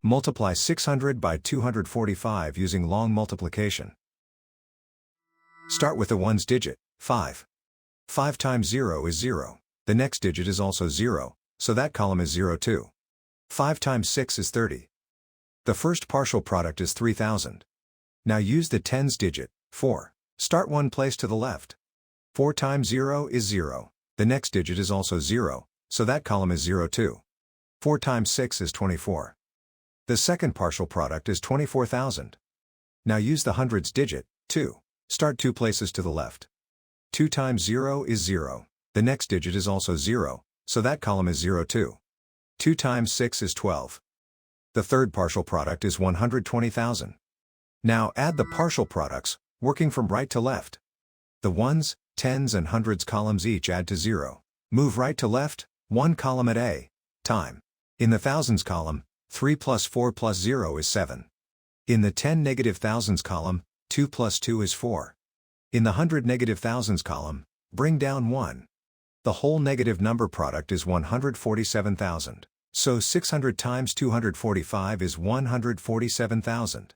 Multiply 600 by 245 using long multiplication. Start with the ones digit, 5. 5 times 0 is 0. The next digit is also 0, so that column is 0 too. 5 times 6 is 30. The first partial product is 3000. Now use the tens digit, 4. Start one place to the left. 4 times 0 is 0. The next digit is also 0, so that column is 0 too. 4 times 6 is 24. The second partial product is 24,000. Now use the hundreds digit, 2. Start two places to the left. 2 times 0 is 0. The next digit is also 0, so that column is 0 too. 2 times 6 is 12. The third partial product is 120,000. Now add the partial products, working from right to left. The ones, tens and hundreds columns each add to 0. Move right to left, one column at a time. In the thousands column, 3 plus 4 plus 0 is 7. In the 10 negative thousands column, 2 plus 2 is 4. In the 100 negative thousands column, bring down 1. The whole negative number product is 147,000. So 600 times 245 is 147,000.